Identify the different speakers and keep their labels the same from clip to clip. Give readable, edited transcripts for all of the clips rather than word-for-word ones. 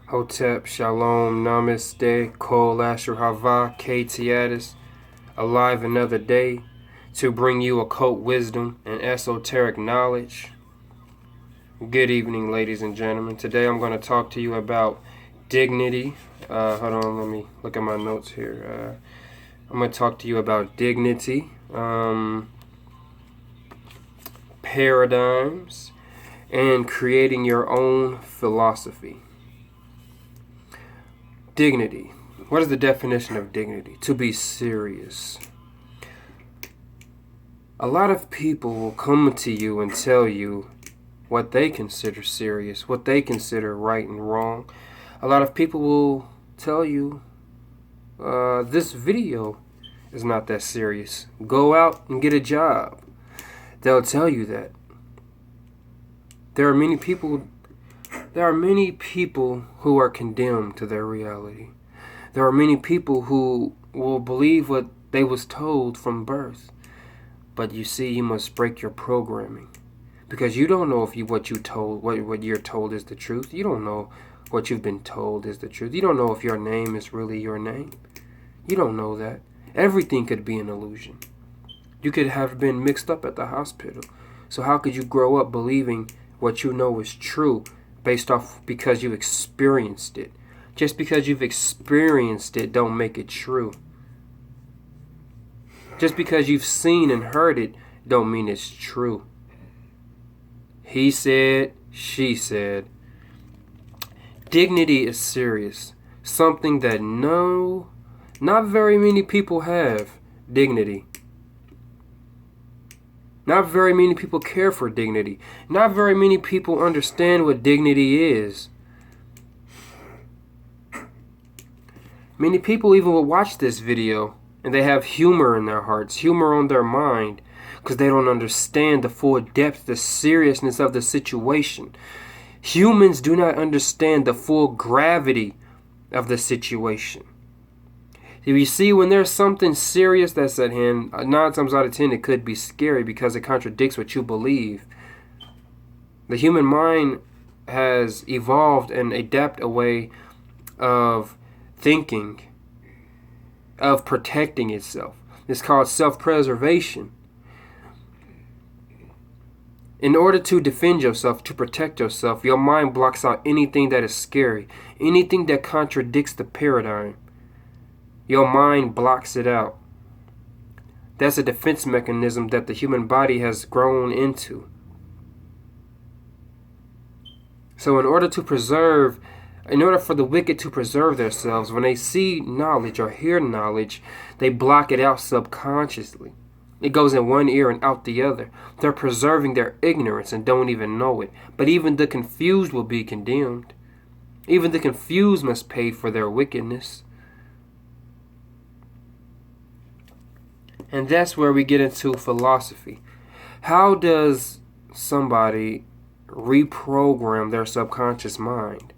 Speaker 1: Hotep, Shalom, Namaste, Kol Asher Hava, Katiatis, alive another day to bring you occult wisdom and esoteric knowledge. Good evening, ladies and gentlemen. Today I'm going to talk to you about dignity. Hold on, let me look at my notes here. I'm going to talk to you about dignity, paradigms, and creating your own philosophy. Dignity. What is the definition of dignity? To be serious. A lot of people will come to you and tell you what they consider serious, what they consider right and wrong. A lot of people will tell you, this video is not that serious. Go out and get a job. They'll tell you that. There are many people who are condemned to their reality. There are many people who will believe what they was told from birth. But you see, you must break your programming. Because you don't know if what you're told is the truth. You don't know what you've been told is the truth. You don't know if your name is really your name. You don't know that. Everything could be an illusion. You could have been mixed up at the hospital. So how could you grow up believing what you know is true based off because you experienced it? Just because you've experienced it don't make it true. Just because you've seen and heard it don't mean it's true. He said, she said. Dignity is serious. Something that not very many people have. Dignity. Not very many people care for dignity. Not very many people understand what dignity is. Many people even will watch this video and they have humor in their hearts, humor on their mind, because they don't understand the full depth, the seriousness of the situation. Humans do not understand the full gravity of the situation. You see, when there's something serious that's at hand, 9 times out of 10 it could be scary because it contradicts what you believe. The human mind has evolved and adapted a way of thinking, of protecting itself. It's called self-preservation. In order to defend yourself, to protect yourself, your mind blocks out anything that is scary, anything that contradicts the paradigm. Your mind blocks it out. That's a defense mechanism that the human body has grown into. So in order for the wicked to preserve themselves, when they see knowledge or hear knowledge, they block it out subconsciously. It goes in one ear and out the other. They're preserving their ignorance and don't even know it. But even the confused will be condemned. Even the confused must pay for their wickedness. And that's where we get into philosophy. How does somebody reprogram their subconscious mind?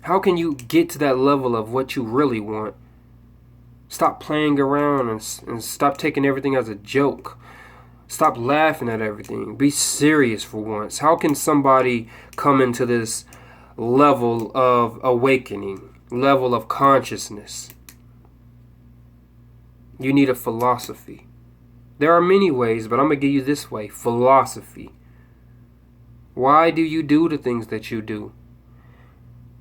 Speaker 1: How can you get to that level of what you really want? Stop playing around and stop taking everything as a joke. Stop laughing at everything. Be serious for once. How can somebody come into this level of awakening, level of consciousness? You need a philosophy. There are many ways, but I'm going to give you this way. Philosophy. Why do you do the things that you do?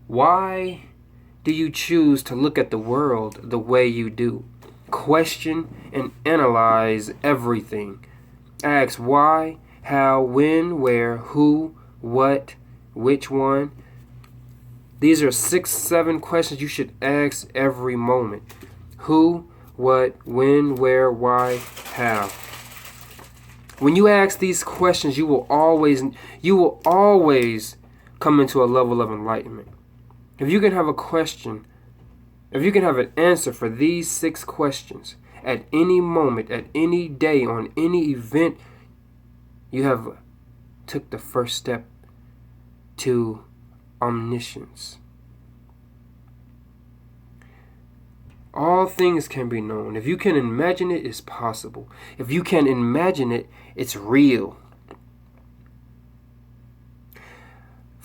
Speaker 1: Why do you choose to look at the world the way you do? Question and analyze everything. Ask why, how, when, where, who, what, which one. These are 6, 7 questions you should ask every moment. Who, what, when, where, why, how. When you ask these questions, you will always come into a level of enlightenment. If you can have a question, if you can have an answer for these 6 questions at any moment, at any day, on any event, you have took the first step to omniscience. All things can be known. If you can imagine it, it's possible. If you can imagine it, it's real.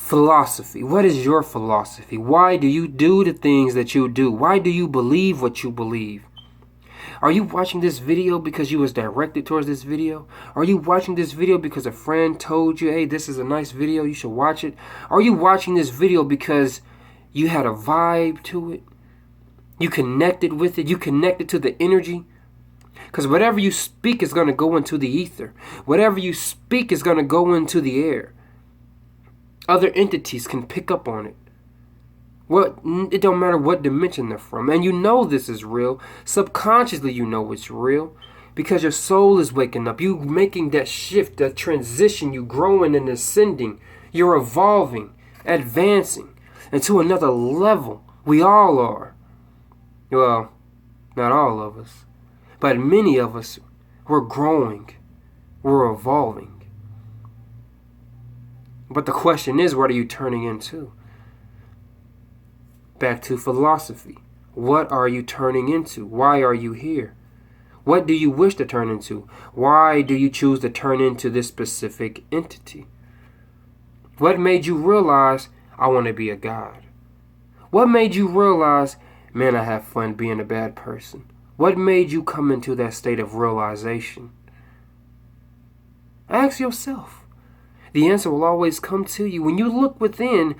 Speaker 1: Philosophy. What is your philosophy? Why do you do the things that you do? Why do you believe what you believe? Are you watching this video because you was directed towards this video? Are you watching this video because a friend told you, hey, this is a nice video, you should watch it? Are you watching this video because you had a vibe to it? You connected with it? You connected to the energy? Because whatever you speak is going to go into the ether. Whatever you speak is going to go into the air. Other entities can pick up on it. It don't matter what dimension they're from. And you know this is real. Subconsciously you know it's real. Because your soul is waking up. You making that shift, that transition. You growing and ascending. You're evolving, advancing into another level. We all are. Well, not all of us. But many of us, we're growing. We're evolving. But the question is, what are you turning into? Back to philosophy. What are you turning into? Why are you here? What do you wish to turn into? Why do you choose to turn into this specific entity? What made you realize, I want to be a god? What made you realize, man, I have fun being a bad person? What made you come into that state of realization? Ask yourself. The answer will always come to you. When you look within,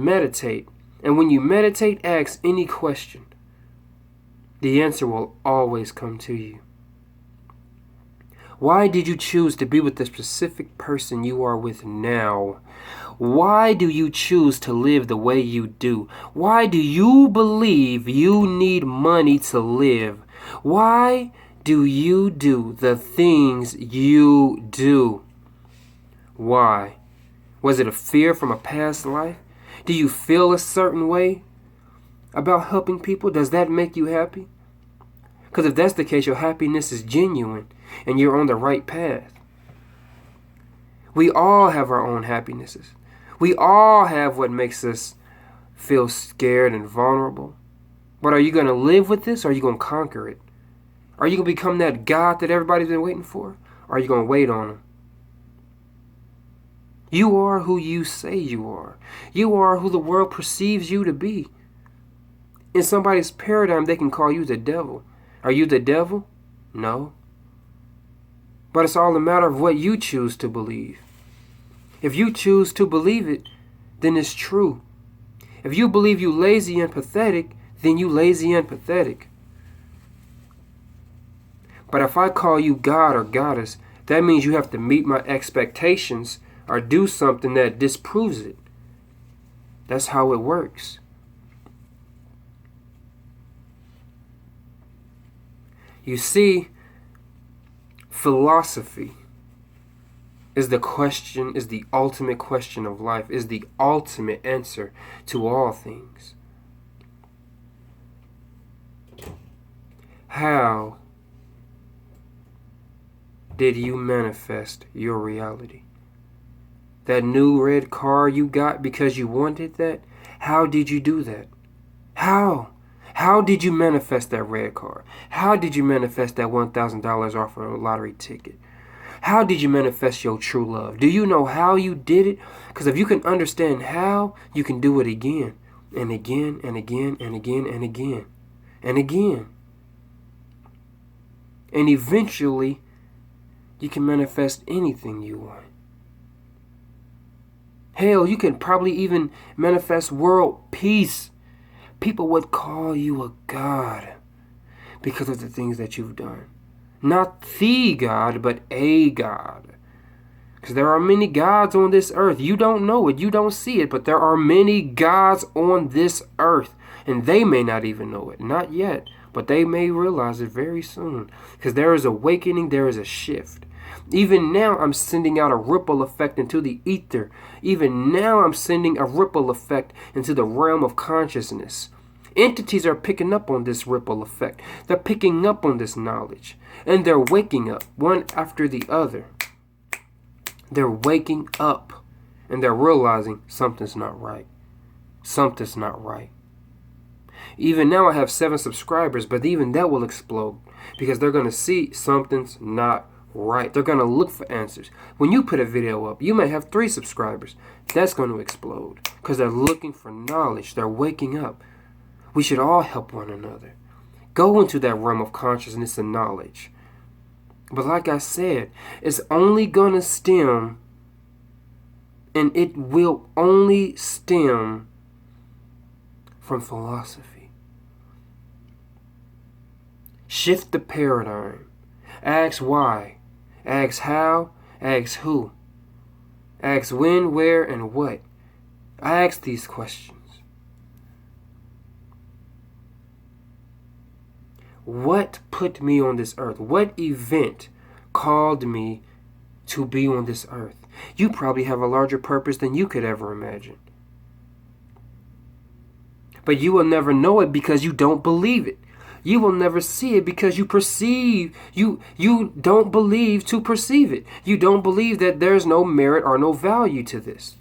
Speaker 1: meditate. And when you meditate, ask any question. The answer will always come to you. Why did you choose to be with the specific person you are with now? Why do you choose to live the way you do? Why do you believe you need money to live? Why do you do the things you do? Why? Was it a fear from a past life? Do you feel a certain way about helping people? Does that make you happy? Because if that's the case, your happiness is genuine and you're on the right path. We all have our own happinesses. We all have what makes us feel scared and vulnerable. But are you going to live with this or are you going to conquer it? Are you going to become that God that everybody's been waiting for? Or are you going to wait on him? You are who you say you are. You are who the world perceives you to be. In somebody's paradigm, they can call you the devil. Are you the devil? No. But it's all a matter of what you choose to believe. If you choose to believe it, then it's true. If you believe you lazy and pathetic, then you lazy and pathetic. But if I call you God or goddess, that means you have to meet my expectations or do something that disproves it. That's how it works. You see, philosophy is the ultimate question of life, is the ultimate answer to all things. How did you manifest your reality? That new red car you got because you wanted that? How did you do that? How? How did you manifest that red car? How did you manifest that $1,000 off of a lottery ticket? How did you manifest your true love? Do you know how you did it? Because if you can understand how, you can do it again and again and again and again and again and again. And eventually, you can manifest anything you want. Hell, you can probably even manifest world peace. People would call you a god because of the things that you've done. Not the God, but a God. Because there are many gods on this earth. You don't know it. You don't see it. But there are many gods on this earth. And they may not even know it. Not yet. But they may realize it very soon. Because there is awakening. There is a shift. Even now, I'm sending out a ripple effect into the ether. Even now, I'm sending a ripple effect into the realm of consciousness. Entities are picking up on this ripple effect. They're picking up on this knowledge. And they're waking up one after the other. They're waking up. And they're realizing something's not right. Something's not right. Even now I have 7 subscribers, but even that will explode. Because they're going to see something's not right. They're going to look for answers. When you put a video up, you may have 3 subscribers. That's going to explode because they're looking for knowledge. They're waking up. We should all help one another. Go into that realm of consciousness and knowledge. But like I said, it's only going to stem, and it will only stem from philosophy. Shift the paradigm. Ask why. Ask how. Ask who. Ask when, where, and what. Ask these questions. What put me on this earth? What event called me to be on this earth? You probably have a larger purpose than you could ever imagine. But you will never know it because you don't believe it. You will never see it because you perceive. You don't believe to perceive it. You don't believe that there's no merit or no value to this.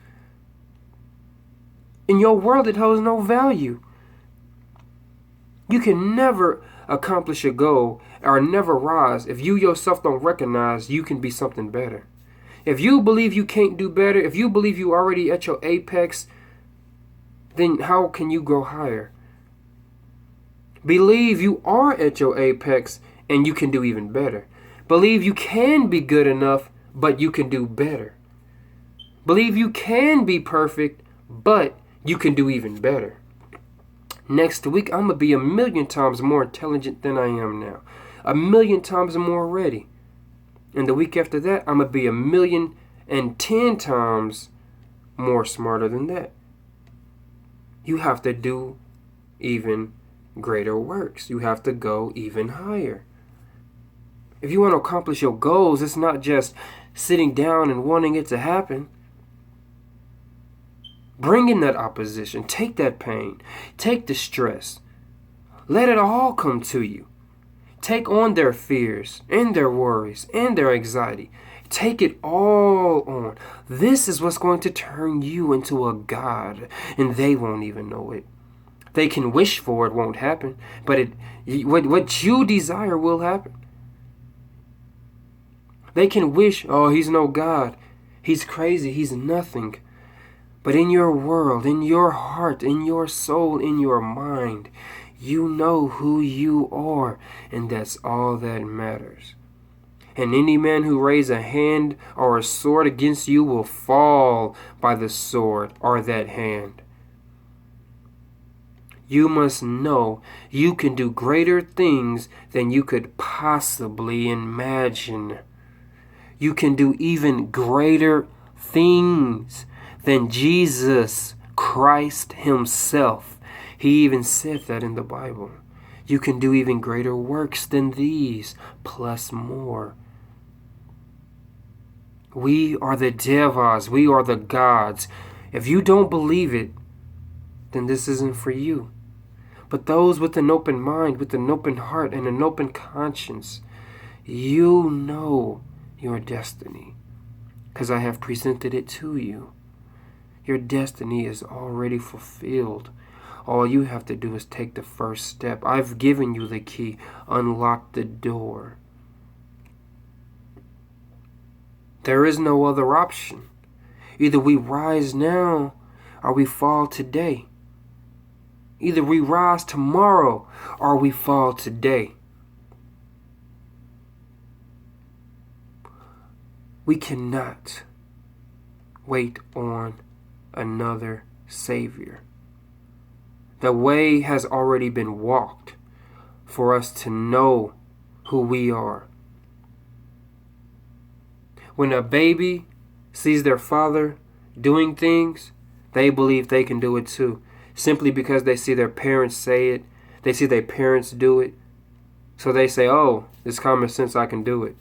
Speaker 1: In your world, it holds no value. You can never accomplish a goal or never rise if you yourself don't recognize you can be something better. If you believe you can't do better, if you believe you already at your apex, then how can you go higher? Believe you are at your apex and you can do even better. Believe you can be good enough, but you can do better. Believe you can be perfect, but you can do even better. Next week, I'm going to be 1,000,000 times more intelligent than I am now. 1,000,000 times more ready. And the week after that, I'm going to be 1,000,010 times more smarter than that. You have to do even greater works. You have to go even higher. If you want to accomplish your goals, it's not just sitting down and wanting it to happen. Bring in that opposition. Take that pain. Take the stress. Let it all come to you. Take on their fears and their worries and their anxiety. Take it all on. This is what's going to turn you into a god, and they won't even know it. They can wish for it, won't happen, but what you desire will happen. They can wish, oh, he's no god. He's crazy. He's nothing. But in your world, in your heart, in your soul, in your mind, you know who you are, and that's all that matters. And any man who raises a hand or a sword against you will fall by the sword or that hand. You must know you can do greater things than you could possibly imagine. You can do even greater things than Jesus Christ himself. He even said that in the Bible. You can do even greater works than these, plus more. We are the devas. We are the gods. If you don't believe it, then this isn't for you. But those with an open mind, with an open heart, and an open conscience, you know your destiny, because I have presented it to you. Your destiny is already fulfilled. All you have to do is take the first step. I've given you the key. Unlock the door. There is no other option. Either we rise now or we fall today. Either we rise tomorrow or we fall today. We cannot wait on another Savior. The way has already been walked for us to know who we are. When a baby sees their father doing things, they believe they can do it too. Simply because they see their parents say it, they see their parents do it. So they say, oh, it's common sense, I can do it.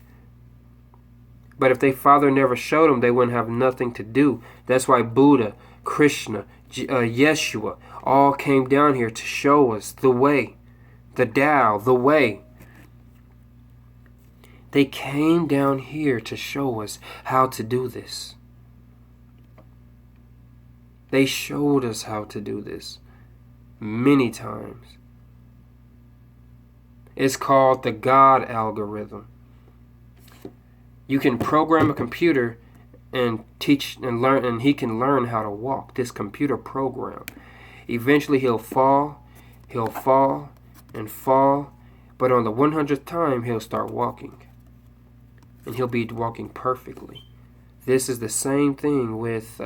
Speaker 1: But if their father never showed them, they wouldn't have nothing to do. That's why Buddha, Krishna, Yeshua all came down here to show us the way, the Tao, the way. They came down here to show us how to do this. They showed us how to do this many times. It's called the God algorithm. You can program a computer and teach and learn, and he can learn how to walk, this computer program. Eventually he'll fall and fall, but on the 100th time he'll start walking, and he'll be walking perfectly. This is the same thing with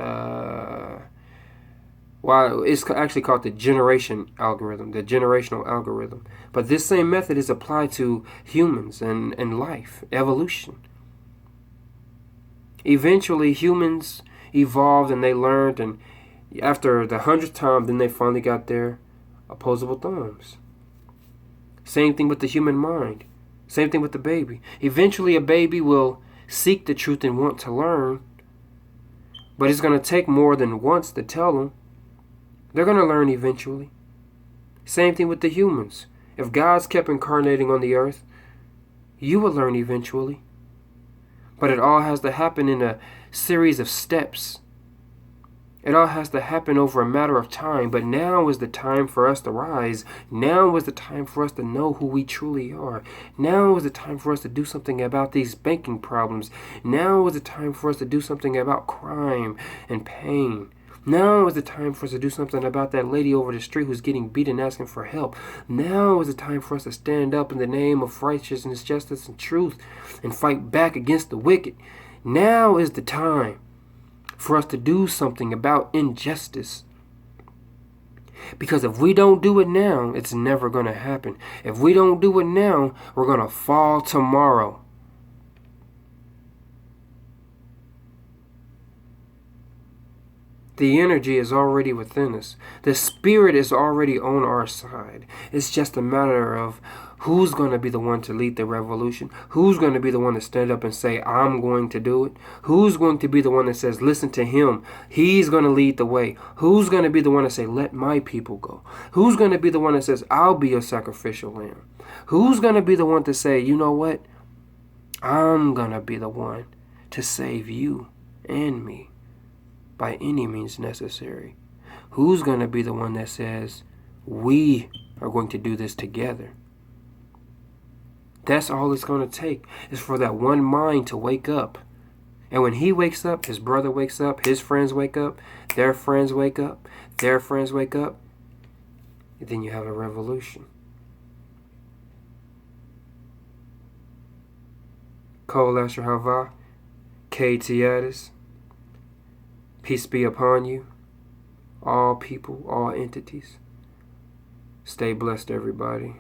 Speaker 1: it's actually called the generational algorithm. But this same method is applied to humans and life, evolution. Eventually humans evolved and they learned, and after the 100th time, then they finally got their opposable thumbs. Same thing with the human mind. Same thing with the baby. Eventually a baby will seek the truth and want to learn, but it's going to take more than once to tell them. They're going to learn eventually. Same thing with the humans. If God's kept incarnating on the earth, you will learn eventually. But it all has to happen in a series of steps. It all has to happen over a matter of time. But now is the time for us to rise. Now is the time for us to know who we truly are. Now is the time for us to do something about these banking problems. Now is the time for us to do something about crime and pain. Now is the time for us to do something about that lady over the street who's getting beat and asking for help. Now is the time for us to stand up in the name of righteousness, justice, and truth and fight back against the wicked. Now is the time for us to do something about injustice. Because if we don't do it now, it's never going to happen. If we don't do it now, we're going to fall tomorrow. The energy is already within us. The spirit is already on our side. It's just a matter of who's going to be the one to lead the revolution. Who's going to be the one to stand up and say, I'm going to do it. Who's going to be the one that says, listen to him. He's going to lead the way. Who's going to be the one to say, let my people go. Who's going to be the one that says, I'll be your sacrificial lamb. Who's going to be the one to say, you know what? I'm going to be the one to save you and me by any means necessary. Who's going to be the one that says, we are going to do this together? That's all it's going to take, is for that one mind to wake up. And when he wakes up, his brother wakes up, his friends wake up, their friends wake up, their friends wake up, and then you have a revolution. Kol Asher Hava, K Tiatis. Peace be upon you, all people, all entities. Stay blessed, everybody.